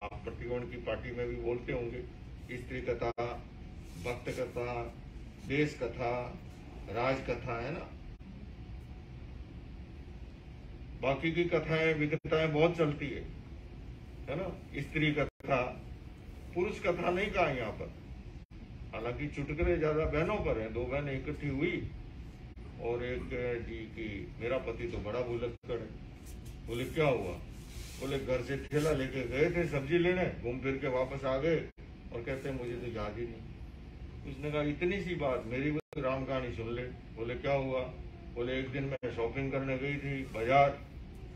आप प्रतिकोण की पार्टी में भी बोलते होंगे। स्त्री कथा, भक्त कथा, देश कथा, राज कथा, है ना। बाकी की कथाएं विकथाएं बहुत चलती है ना। स्त्री कथा, पुरुष कथा नहीं कहा यहाँ पर। हालांकि चुटकुले ज्यादा बहनों पर हैं। 2 बहनें इकट्ठी हुई और एक जी की मेरा पति तो बड़ा भुलक्कड़ है। बोले क्या हुआ? बोले घर से ठेला लेके गए थे सब्जी लेने, घूम फिर के वापस आ गए और कहते मुझे तो याद ही नहीं। उसने कहा इतनी सी बात, मेरी भी राम कहानी सुन ले। बोले क्या हुआ? बोले एक दिन मैं शॉपिंग करने गई थी बाजार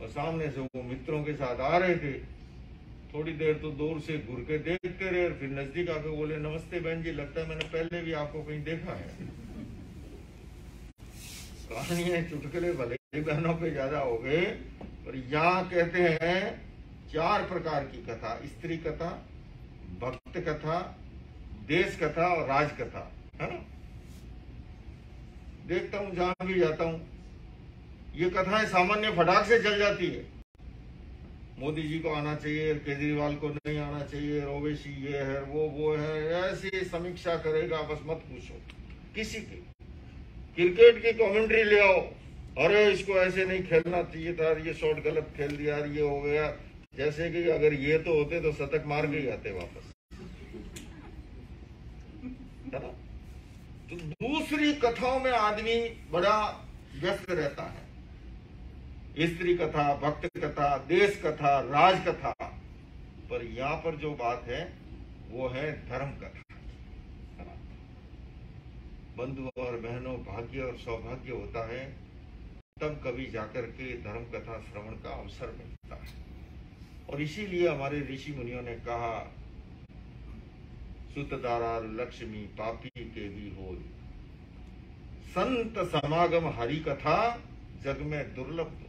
और सामने से वो मित्रों के साथ आ रहे थे। थोड़ी देर तो दूर से घूर के देखते रहे, फिर नजदीक आके बोले नमस्ते बहन जी, लगता है मैंने पहले भी आपको कहीं देखा है। कहानियां चुटकुले भले ही बहनों पे ज्यादा हो गए, पर यहाँ कहते हैं 4 प्रकार की कथा, स्त्री कथा, भक्त कथा, देश कथा और राज कथा, है ना। देखता हूं जहां भी जाता हूं ये कथाएं सामान्य फटाक से चल जाती है। मोदी जी को आना चाहिए, केजरीवाल को नहीं आना चाहिए, ओवैसी ये है वो है, ऐसी समीक्षा करेगा बस मत पूछो किसी की। क्रिकेट की कमेंट्री ले आओ, अरे इसको ऐसे नहीं खेलना चाहिए था, ये शॉट गलत खेल दिया, ये हो गया, जैसे कि अगर ये तो होते तो शतक मार के ही आते वापस, है ना। तो दूसरी कथाओं में आदमी बड़ा व्यस्त रहता है। स्त्री कथा, भक्त कथा, देश कथा, राज कथा, पर यहां पर जो बात है वो है धर्म कथा। बंधु और बहनों, भाग्य और सौभाग्य होता है तब कभी जाकर के धर्म कथा श्रवण का अवसर मिलता है। और इसीलिए हमारे ऋषि मुनियों ने कहा सुत दारार लक्ष्मी पापी के भी हो, संत समागम हरि कथा जग में दुर्लभ हो।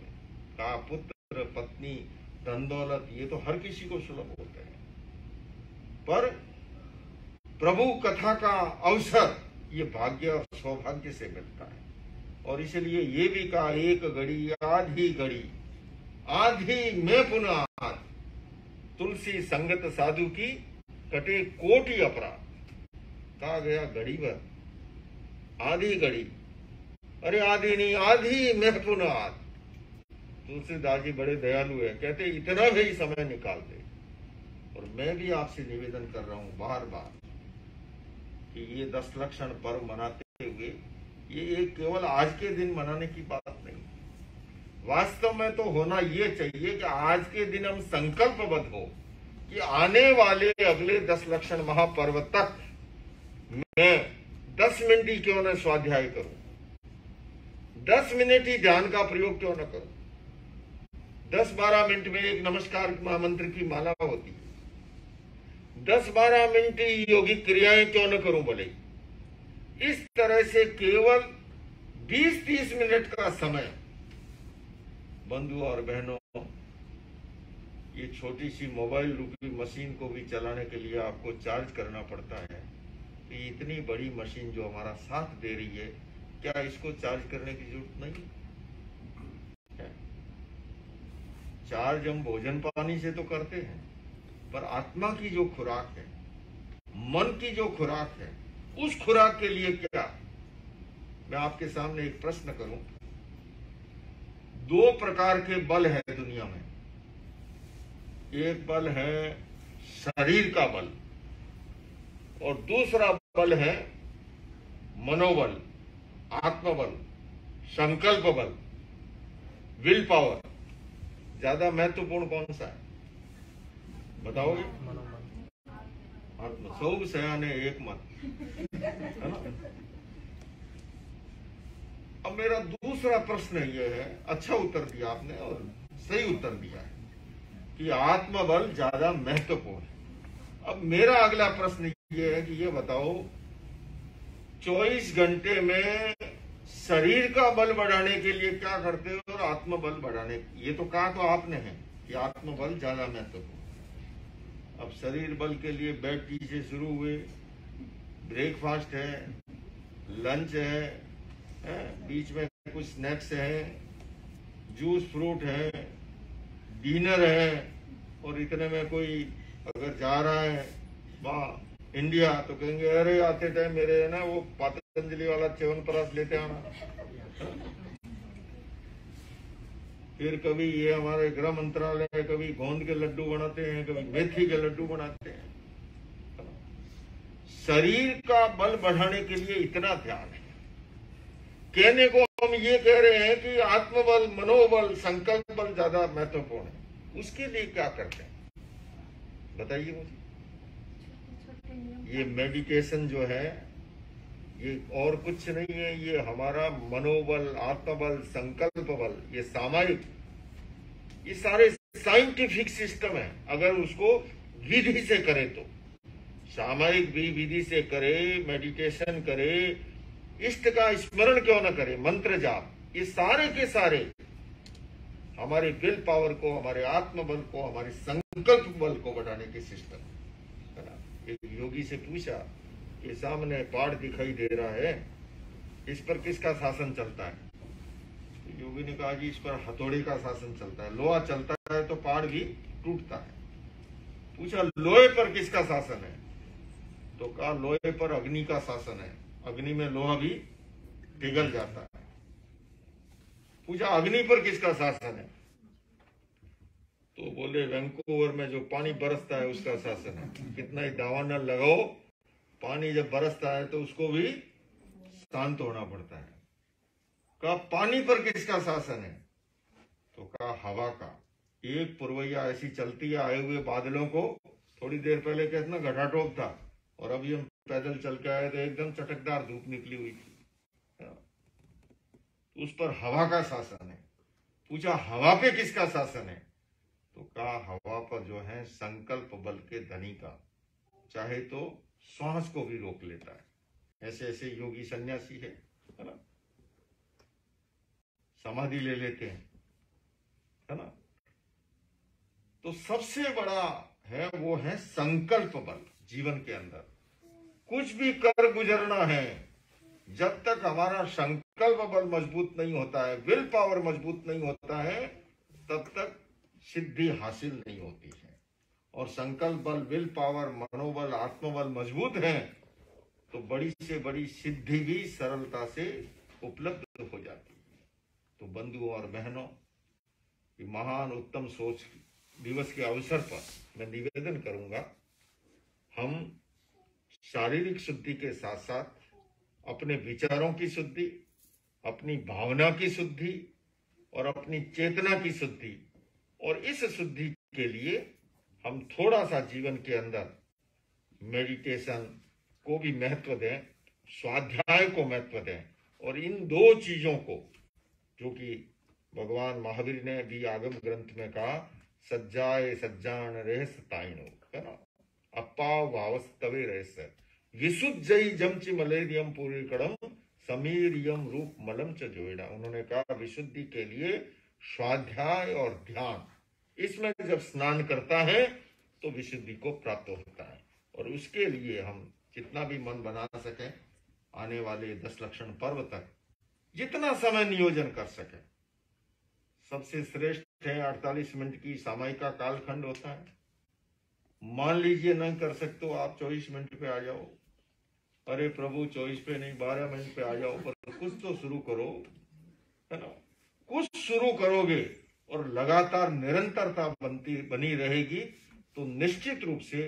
का पुत्र पत्नी धन दौलत ये तो हर किसी को सुलभ होते हैं, पर प्रभु कथा का अवसर ये भाग्य और सौभाग्य से मिलता है। और इसलिए ये भी कहा एक घड़ी आधी घड़ी आधी में पुनः आज, तुलसी संगत साधु की कटे कोटि अपराध। कहा गया घड़ी भर, आधी घड़ी, अरे आधी नहीं आधी में पुनः आज। तुलसीदास जी बड़े दयालु है, कहते इतना भी समय निकाल दे। और मैं भी आपसे निवेदन कर रहा हूं बार बार कि ये 10 लक्षण पर्व मनाते हुए ये केवल आज के दिन मनाने की बात नहीं, वास्तव में तो होना ये चाहिए कि आज के दिन हम संकल्पबद्ध हो कि आने वाले अगले 10 लक्षण महापर्व तक मैं 10 मिनट ही क्यों न स्वाध्याय करूं, 10 मिनट ही ध्यान का प्रयोग क्यों न करूं, 10-12 मिनट में एक नमस्कार महामंत्र की माला होती है, 10-12 मिनट ही योगिक क्रियाएं क्यों न करूं भले। इस तरह से केवल 20-30 मिनट का समय, बंधु और बहनों, ये छोटी सी मोबाइल रूपी मशीन को भी चलाने के लिए आपको चार्ज करना पड़ता है। कि इतनी बड़ी मशीन जो हमारा साथ दे रही है, क्या इसको चार्ज करने की जरूरत नहीं है? चार्ज हम भोजन पानी से तो करते हैं, पर आत्मा की जो खुराक है, मन की जो खुराक है, उस खुराक के लिए क्या? मैं आपके सामने एक प्रश्न करूं। 2 प्रकार के बल है दुनिया में। एक बल है शरीर का बल और दूसरा बल है मनोबल, आत्मबल, संकल्प बल, विल पावर। ज्यादा महत्वपूर्ण कौन सा है बताओगे? आत्म सब सयाने एक मत, है ना। अब मेरा दूसरा प्रश्न यह है, अच्छा उत्तर दिया आपने और सही उत्तर दिया है कि आत्मबल ज्यादा महत्वपूर्ण है। अब मेरा अगला प्रश्न यह है कि ये बताओ 24 घंटे में शरीर का बल बढ़ाने के लिए क्या करते हो और आत्मबल बढ़ाने, ये तो कहा तो आपने है कि आत्मबल ज्यादा महत्वपूर्ण। अब शरीर बल के लिए बेड टी से शुरू हुए, ब्रेकफास्ट है, लंच है, बीच में कुछ स्नैक्स है, जूस फ्रूट है, डिनर है, और इतने में कोई अगर जा रहा है वहाँ इंडिया तो कहेंगे अरे आते टाइम मेरे है ना वो पतंजलि वाला च्यवनप्राश लेते आना। फिर कभी ये हमारे गृह मंत्रालय कभी गोंद के लड्डू बनाते हैं, कभी मेथी के लड्डू बनाते हैं। शरीर का बल बढ़ाने के लिए इतना ध्यान है। कहने को हम ये कह रहे हैं कि आत्मबल, मनोबल, संकल्प बल ज्यादा महत्वपूर्ण है। उसके लिए क्या करते हैं बताइए मुझे। ये मेडिटेशन जो है ये और कुछ नहीं है, ये हमारा मनोबल, आत्मबल, संकल्प बल, ये सामायिक, ये सारे साइंटिफिक सिस्टम है। अगर उसको विधि से करे तो, सामायिक भी विधि से करे, मेडिटेशन करे, इष्ट का स्मरण क्यों न करे, मंत्र जाप, ये सारे के सारे हमारे विल पावर को, हमारे आत्मबल को, हमारे संकल्प बल को बढ़ाने के सिस्टम है ना। एक योगी से पूछा कि सामने पहाड़ दिखाई दे रहा है, इस पर किसका शासन चलता है? तो योगी ने कहा जी इस पर हथौड़ी का शासन चलता है। लोहा चलता है तो पहाड़ भी टूटता है। पूछा लोहे पर किसका शासन है? तो कहा लोहे पर अग्नि का शासन है, अग्नि में लोहा भी पिघल जाता है। पूछा अग्नि पर किसका शासन है? तो बोले वैंकूवर में जो पानी बरसता है उसका शासन है। कितना ही दावा न लगाओ, पानी जब बरसता है तो उसको भी शांत होना पड़ता है। कहा पानी पर किसका शासन है? तो कहा हवा का। एक पुरवैया ऐसी चलती है, आए हुए बादलों को थोड़ी देर पहले कितना घटाटोप था और अभी हम पैदल चल के आए तो एकदम चटकदार धूप निकली हुई थी। उस पर हवा का शासन है। पूछा हवा पे किसका शासन है? तो कहा हवा पर जो है संकल्प बल के धनी का, चाहे तो श्वास को भी रोक लेता है। ऐसे ऐसे योगी सन्यासी है ना, समाधि ले लेते हैं, है ना। तो सबसे बड़ा है वो है संकल्प बल। जीवन के अंदर कुछ भी कर गुजरना है, जब तक हमारा संकल्प बल मजबूत नहीं होता है, विल पावर मजबूत नहीं होता है, तब तक सिद्धि हासिल नहीं होती है। और संकल्प बल, विल पावर, मनोबल, आत्मबल मजबूत है तो बड़ी से बड़ी सिद्धि भी सरलता से उपलब्ध हो जाती है। तो बंधुओं और बहनों, महान उत्तम सोच दिवस के अवसर पर मैं निवेदन करूंगा, हम शारीरिक शुद्धि के साथ साथ अपने विचारों की शुद्धि, अपनी भावना की शुद्धि और अपनी चेतना की शुद्धि, और इस शुद्धि के लिए हम थोड़ा सा जीवन के अंदर मेडिटेशन को भी महत्व दें, स्वाध्याय को महत्व दें। और इन दो चीजों को, जो कि भगवान महावीर ने भी आगम ग्रंथ में कहा, सज्जाए सज्जान रहस ताइनो, है ना, अपाव भावस्तवे रहस, विशुद्धि जमचि मलेरियम पूरी कड़म समीरियम रूप मलम च जोड़ा। उन्होंने कहा विशुद्धि के लिए स्वाध्याय और ध्यान, इसमें जब स्नान करता है तो विशुद्धि को प्राप्त होता है। और उसके लिए हम जितना भी मन बना सकें, आने वाले 10 लक्षण पर्व तक जितना समय नियोजन कर सके, सबसे श्रेष्ठ है 48 मिनट की सामायिका कालखंड होता है। मान लीजिए नहीं कर सकते हो आप 24 मिनट पे आ जाओ, अरे प्रभु 24 पे नहीं 12 मिनट पे आ जाओ, पर कुछ तो शुरू करो, है ना। कुछ शुरू करोगे और लगातार निरंतरता बनी रहेगी तो निश्चित रूप से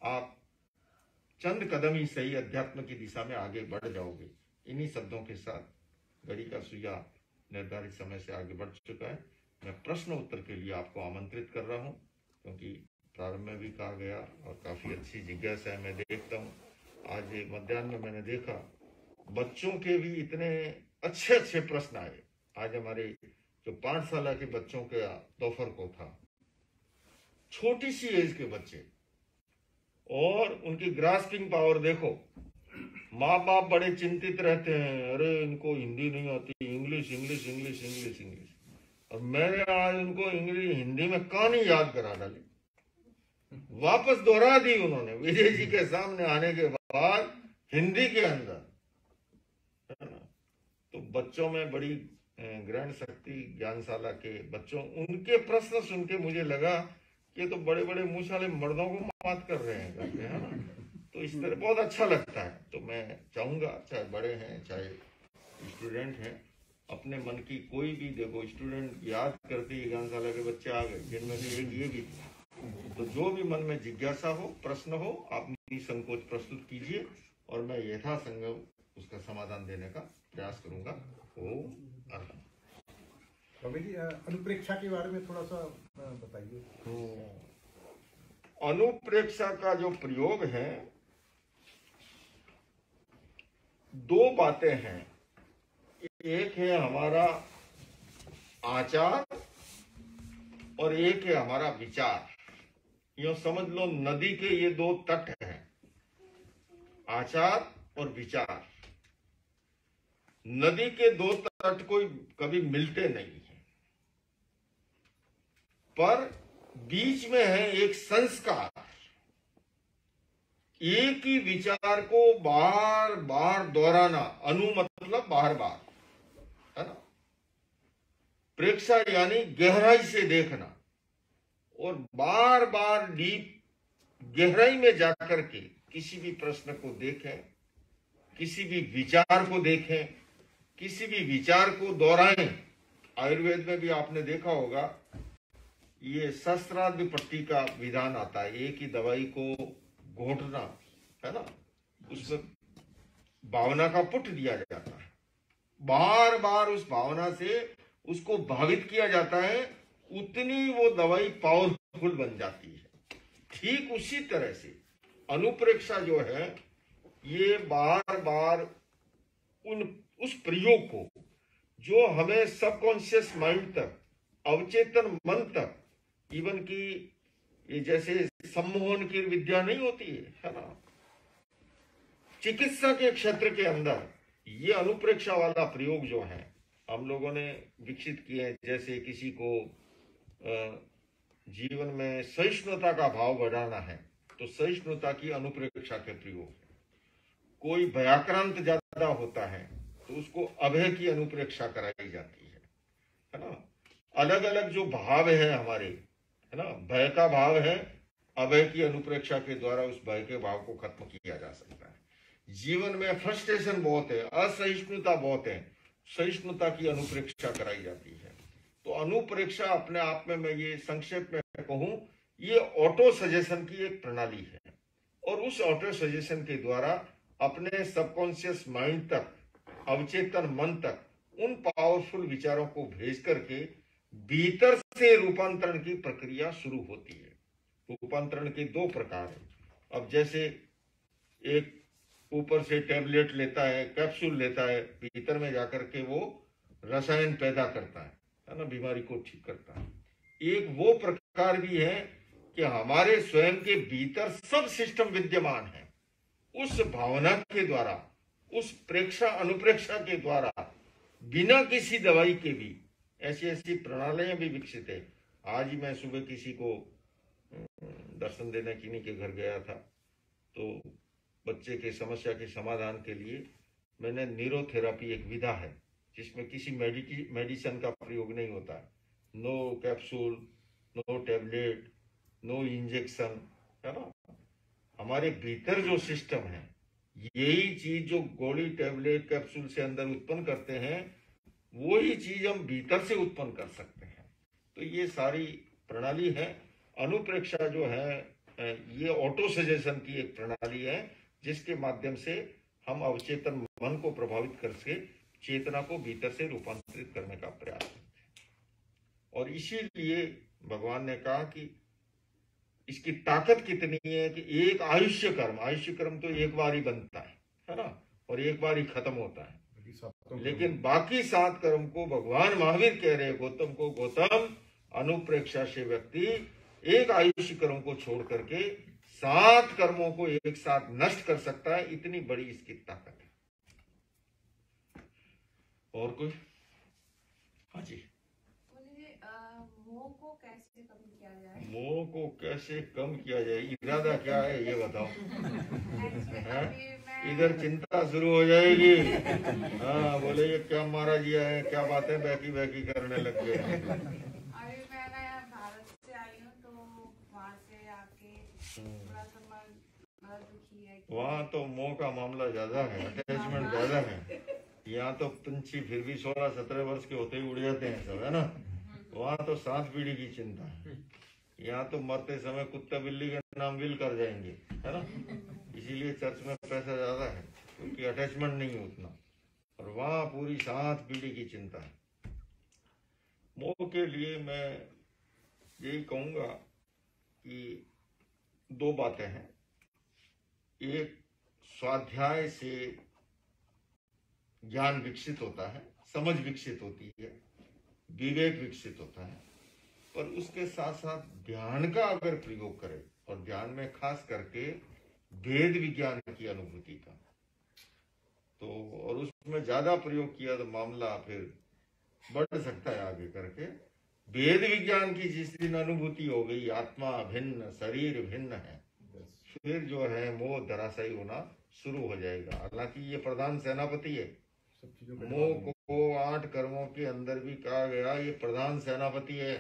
आप चंद कदम ही सही अध्यात्म की दिशा में आगे बढ़ जाओगे। इन्हीं शब्दों के साथ घड़ी का सुइया निर्धारित समय से आगे बढ़ चुका है। मैं प्रश्न उत्तर के लिए आपको आमंत्रित कर रहा हूं, क्योंकि प्रारंभ में भी कहा गया और काफी अच्छी जिज्ञासा है। मैं देखता हूं आज मध्याह्न में मैंने देखा बच्चों के भी इतने अच्छे अच्छे प्रश्न आए। आज हमारे जो पाठशाला के बच्चों के दोपहर को था, छोटी सी एज के बच्चे, और उनकी ग्रास्पिंग पावर देखो। माँ बाप बड़े चिंतित रहते हैं, अरे इनको हिंदी नहीं आती, English English English English English, और मैंने आज उनको इंग्लिश हिंदी में कहानी याद करा डाली, वापस दोहरा दी उन्होंने विजय जी के सामने आने के बाद हिंदी के अंदर, है ना। तो बच्चों में बड़ी ग्रहण शक्ति, ज्ञानशाला के बच्चों, उनके प्रश्न सुन के मुझे लगा ये तो बड़े बड़े मुंह वाले मर्दों को मात कर रहे हैं करके, है ना। तो इस तरह बहुत अच्छा लगता है। तो मैं चाहूंगा चाहे बड़े हैं चाहे स्टूडेंट हैं, अपने मन की कोई भी, देखो स्टूडेंट याद करते ही ज्ञानशाला के बच्चे आ गए जिनमें से एक ये भी था। तो जो भी मन में जिज्ञासा हो, प्रश्न हो, आप निसंकोच प्रस्तुत कीजिए और मैं यथासंभव उसका समाधान देने का प्रयास करूंगा। ओम अर्हम। स्वामी जी, अनुप्रेक्षा के बारे में थोड़ा सा बताइए। अनुप्रेक्षा का जो प्रयोग है, दो बातें हैं। एक है हमारा आचार और एक है हमारा विचार। यूं समझ लो नदी के ये दो तट हैं, आचार और विचार। नदी के दो तट कोई कभी मिलते नहीं हैं, पर बीच में है एक संस्कार। एक ही विचार को बार बार दोहराना, अनु मतलब बार बार, है ना। प्रेक्षा यानी गहराई से देखना, और बार बार डीप गहराई में जाकर के किसी भी प्रश्न को देखें, किसी भी विचार को देखें, किसी भी विचार को दोहराएं। आयुर्वेद में भी आपने देखा होगा, ये सहस्त्रार्ध पट्टी का विधान आता है। एक ही दवाई को घोटना, है ना, उसमें भावना का पुट दिया जाता है, बार बार उस भावना से उसको भावित किया जाता है, उतनी वो दवाई पावरफुल बन जाती है। ठीक उसी तरह से अनुप्रेक्षा जो है, ये बार बार उस प्रयोग को जो हमें सबकॉन्शियस माइंड तक, अवचेतन मन तक, इवन की ये जैसे सम्मोहन की विद्या नहीं होती है ना, चिकित्सा के क्षेत्र के अंदर ये अनुप्रेक्षा वाला प्रयोग जो है हम लोगों ने विकसित किए हैं। जैसे किसी को जीवन में सहिष्णुता का भाव बढ़ाना है तो सहिष्णुता की अनुप्रेक्षा के प्रयोग है। कोई भयाक्रांत ज्यादा होता है तो उसको अभय की अनुप्रेक्षा कराई जाती है ना। अलग अलग जो भाव है हमारे, है ना, भय का भाव है, अभय की अनुप्रेक्षा के द्वारा उस भय के भाव को खत्म किया जा सकता है। जीवन में फ्रस्ट्रेशन बहुत है, असहिष्णुता बहुत है, सहिष्णुता की अनुप्रेक्षा कराई जाती है। तो अनुप्रेक्षा अपने आप में, मैं ये संक्षेप में कहूं, ये ऑटो सजेशन की एक प्रणाली है, और उस ऑटो सजेशन के द्वारा अपने सबकॉन्शियस माइंड तक, अवचेतन मन तक उन पावरफुल विचारों को भेज करके भीतर से रूपांतरण की प्रक्रिया शुरू होती है। रूपांतरण के दो प्रकार है। अब जैसे एक ऊपर से टैबलेट लेता है, कैप्सूल लेता है, भीतर में जाकर के वो रसायन पैदा करता है ना, बीमारी को ठीक करता है। एक वो प्रकार भी है कि हमारे स्वयं के भीतर सब सिस्टम विद्यमान है, उस भावना के द्वारा, उस प्रेक्षा अनुप्रेक्षा के द्वारा, बिना किसी दवाई के भी ऐसी ऐसी प्रणालियां भी विकसित है। आज ही मैं सुबह किसी को दर्शन देने किन्हीं के घर गया था, तो बच्चे के समस्या के समाधान के लिए मैंने न्यूरोथेरापी, एक विधा है जिसमें किसी मेडिसिन का प्रयोग नहीं होता है, no capsule, no tablet, no injection, है ना। हमारे भीतर जो सिस्टम है, यही चीज जो गोली, टैबलेट, कैप्सूल से अंदर उत्पन्न करते हैं, वही चीज हम भीतर से उत्पन्न कर सकते हैं। तो ये सारी प्रणाली है। अनुप्रेक्षा जो है ये ऑटो सजेशन की एक प्रणाली है, जिसके माध्यम से हम अवचेतन मन को प्रभावित करके चेतना को भीतर से रूपांतरित करने का प्रयास करते हैं। और इसीलिए भगवान ने कहा कि इसकी ताकत कितनी है कि एक आयुष्य कर्म तो एक बार ही बनता है ना, और एक बार ही खत्म होता है। लेकिन बाकी 7 कर्म को भगवान महावीर कह रहे गौतम को, गौतम अनुप्रेक्षा से व्यक्ति एक आयुष्य कर्म को छोड़ करके 7 कर्मों को एक साथ नष्ट कर सकता है। इतनी बड़ी इसकी ताकत है। और कोई? हाँ जी। मोह को कैसे कम किया जाए? मोह को कैसे कम किया जाए, इरादा क्या है ये बताओ। इधर चिंता शुरू हो जाएगी। हाँ, बोले ये क्या मारा जिया है, क्या बातें बहकी बहकी करने लग गए। अभी मैं भारत से आई हूँ, तो थोड़ा सा मन बड़ा दुखी है कि वहाँ तो मोह का मामला ज्यादा है, अटैचमेंट ज्यादा है। यहाँ तो पंछी फिर भी 16-17 वर्ष के होते ही उड़ जाते हैं सब, है ना। वहाँ तो 7 पीढ़ी की चिंता है। यहाँ तो मरते समय कुत्ता बिल्ली के नाम विल कर जाएंगे, है ना। इसीलिए चर्च में पैसा ज्यादा है, क्योंकि अटैचमेंट नहीं है उतना। और वहाँ पूरी 7 पीढ़ी की चिंता है। मोह के लिए मैं यही कहूंगा कि 2 बातें हैं। एक, स्वाध्याय से ज्ञान विकसित होता है, समझ विकसित होती है, विवेक विकसित होता है। पर उसके साथ साथ ध्यान का अगर प्रयोग करें, और ध्यान में खास करके वेद विज्ञान की अनुभूति का, तो और उसमें ज्यादा प्रयोग किया तो मामला फिर बढ़ सकता है आगे करके। वेद विज्ञान की जिस दिन अनुभूति हो गई, आत्मा भिन्न शरीर भिन्न है, फिर जो है मोह धराशायी होना शुरू हो जाएगा। हालांकि ये प्रधान सेनापति है। मोह को 8 कर्मों के अंदर भी कहा गया ये प्रधान सेनापति है।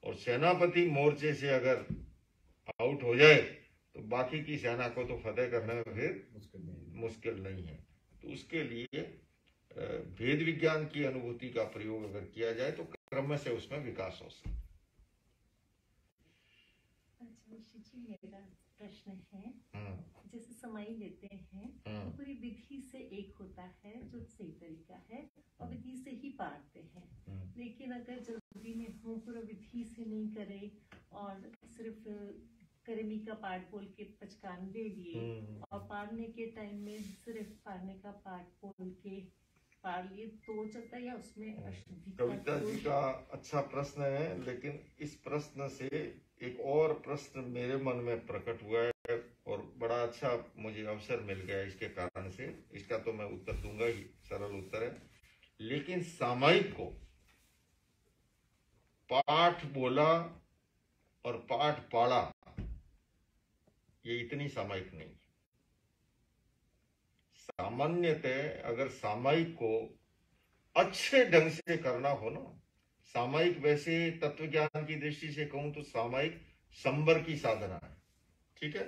और सेनापति मोर्चे से अगर आउट हो जाए तो बाकी की सेना को तो फतेह करने में फिर मुश्किल नहीं है। तो उसके लिए वेद विज्ञान की अनुभूति का प्रयोग अगर किया जाए तो क्रम से उसमें विकास हो सकता है। अच्छा ऋषि जी, मेरा प्रश्न है, जैसे समाई लेते हैं तो पूरी विधि से एक होता है जो सही तरीका है, और विधि से ही पारते हैं। लेकिन अगर जल्दी में हो, पूरा विधि से नहीं करे और सिर्फ करेमी का पाठ बोल के पचकान ले लिए, और पारने के टाइम में सिर्फ पारने का पाठ बोल के पार लिए, तो चलता है या उसमें अशुद्धि? कविता जी का अच्छा प्रश्न है, लेकिन इस प्रश्न से एक और प्रश्न मेरे मन में प्रकट हुआ है और बड़ा अच्छा मुझे अवसर मिल गया इसके कारण से। इसका तो मैं उत्तर दूंगा ही, सरल उत्तर है। लेकिन सामायिक को पाठ बोला और पाठ पाड़ा, ये इतनी सामायिक नहीं। सामान्यतः अगर सामायिक को अच्छे ढंग से करना हो ना, सामायिक वैसे तत्व ज्ञान की दृष्टि से कहूं तो सामायिक संबर की साधना है, ठीक है।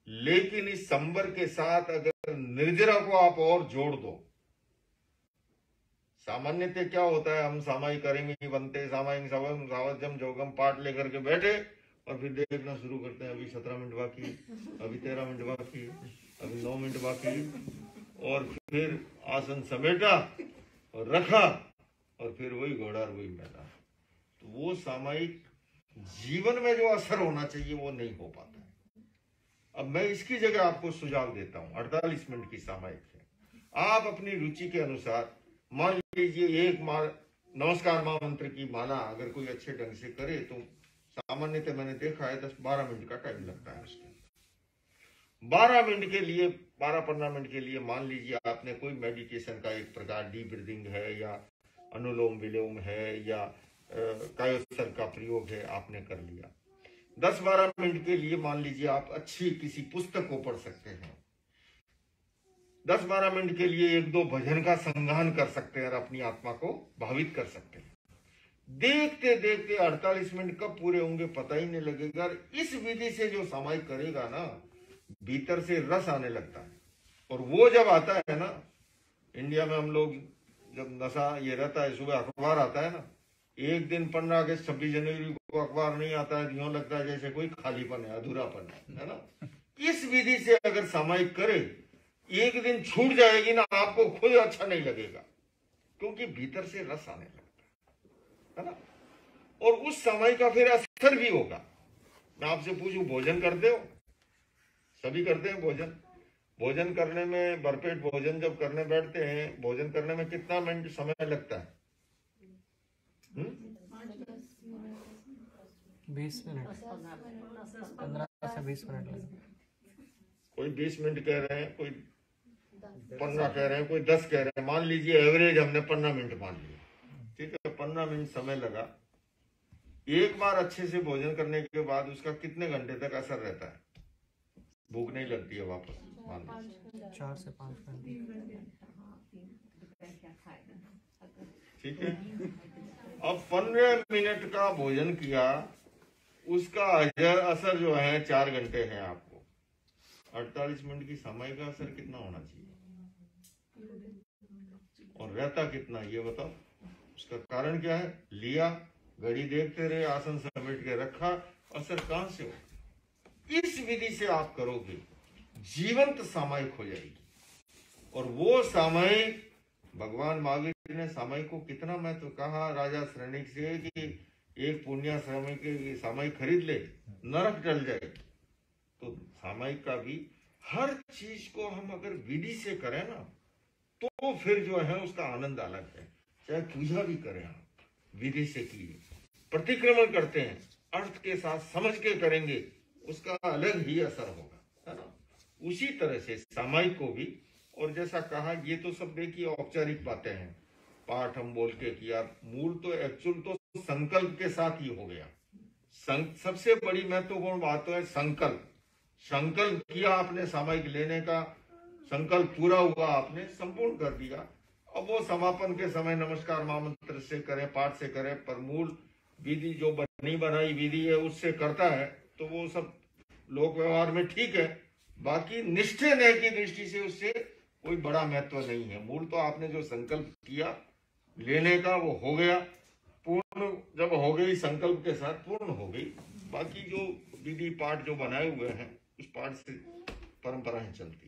लेकिन इस संबर के साथ अगर निर्जरा को आप और जोड़ दो, सामान्यतः क्या होता है, हम सामायिक करेंगे बनते सामायिक सवम सावजम जोगम पाठ लेकर के बैठे और फिर देखना शुरू करते हैं, अभी 17 मिनट बाकी, अभी 13 मिनट बाकी, अभी 9 मिनट बाकी, और फिर आसन समेटा और रखा और फिर वही घोड़ा और वही मैदान। तो वो सामायिक जीवन में जो असर होना चाहिए वो नहीं हो पाता है। अब मैं इसकी जगह आपको सुझाव देता हूं, 48 मिनट की सामायिक है। आप अपनी रुचि के अनुसार मान लीजिए एक नमस्कार मां मंत्र की माला अगर कोई अच्छे ढंग से करे तो सामान्यतः मैंने देखा है 10-12 मिनट का टाइम लगता है उसके। 12 मिनट के लिए 12-15 मिनट के लिए मान लीजिए आपने कोई मेडिटेशन का एक प्रकार डीप ब्रीदिंग है या अनुलोम विलोम है या कायोत्सर्ग का प्रयोग है, आपने कर लिया। 10-12 मिनट के लिए मान लीजिए आप अच्छी किसी पुस्तक को पढ़ सकते हैं। 10-12 मिनट के लिए 1-2 भजन का संगान कर सकते हैं और अपनी आत्मा को भावित कर सकते हैं। देखते देखते 48 मिनट कब पूरे होंगे पता ही नहीं लगेगा। इस विधि से जो सामायिक करेगा ना, भीतर से रस आने लगता है। और वो जब आता है ना, इंडिया में हम लोग जब नशा ये रहता है, सुबह अखबार आता है ना, एक दिन 15 अगस्त 26 जनवरी को अखबार नहीं आता है, यूं लगता है जैसे कोई खालीपन है, अधूरापन है ना। इस विधि से अगर सामायिक करे, एक दिन छूट जाएगी ना, आपको खुद अच्छा नहीं लगेगा, क्योंकि भीतर से रस आने लगता है ना। और उस समय का फिर असर भी होगा। मैं आपसे पूछूं, भोजन करते हो? सभी करते हैं भोजन। भोजन करने में, भरपेट भोजन जब करने बैठते हैं, भोजन करने में कितना मिनट समय लगता है? 20 मिनट, 15 से 20 मिनट लगेगा। कोई 20 मिनट कह रहे हैं, कोई 15 कह रहे हैं, कोई 10 कह रहे हैं। मान लीजिए एवरेज हमने 15 मिनट मान लिया, ठीक है। 15 मिनट समय लगा। एक बार अच्छे से भोजन करने के बाद उसका कितने घंटे तक असर रहता है? भूख नहीं लगती है वापस, मान लीजिए 4 से 5 घंटे, ठीक है। अब 15 मिनट का भोजन किया, उसका असर जो है 4 घंटे है आपको। 48 मिनट की समय का असर कितना होना चाहिए और रहता कितना, ये बताओ। उसका कारण क्या है? लिया, घड़ी देखते रहे, आसन समेट के रखा, असर कहां से हो? इस विधि से आप करोगे, जीवंत सामायिक हो जाएगी। और वो सामायिक, भगवान महावीर ने सामायिक को कितना महत्व कहा राजा श्रेणिक से कि एक पुण्य सामायिक खरीद ले, नरक टल जाए। तो सामायिक का भी हर चीज को हम अगर विधि से करें ना, तो फिर जो है उसका आनंद अलग है। चाहे पूजा भी करें आप, विधि से किए, प्रतिक्रमण करते हैं, अर्थ के साथ समझ के करेंगे, उसका अलग ही असर होगा, है ना। उसी तरह से सामायिक को भी, और जैसा कहा, ये तो सब देखिए औपचारिक बातें हैं, पाठ हम बोल के किया, मूल तो एक्चुअल तो संकल्प के साथ ही हो गया। सबसे बड़ी महत्वपूर्ण बात तो है संकल्प। संकल्प किया आपने सामायिक लेने का, संकल्प पूरा हुआ, आपने संपूर्ण कर दिया। अब वो समापन के समय नमस्कार महामंत्र से करें, पाठ से करें, पर मूल विधि जो बनी बनाई विधि है उससे करता है, तो वो सब लोक व्यवहार में ठीक है। बाकी निष्ठे न्याय की दृष्टि से उससे कोई बड़ा महत्व नहीं है। मूल तो आपने जो संकल्प किया लेने का, वो हो गया पूर्ण। जब हो गई संकल्प के साथ, पूर्ण हो गई। बाकी जो विधि पाठ जो बनाए हुए हैं, उस पाठ से परंपराएं चलती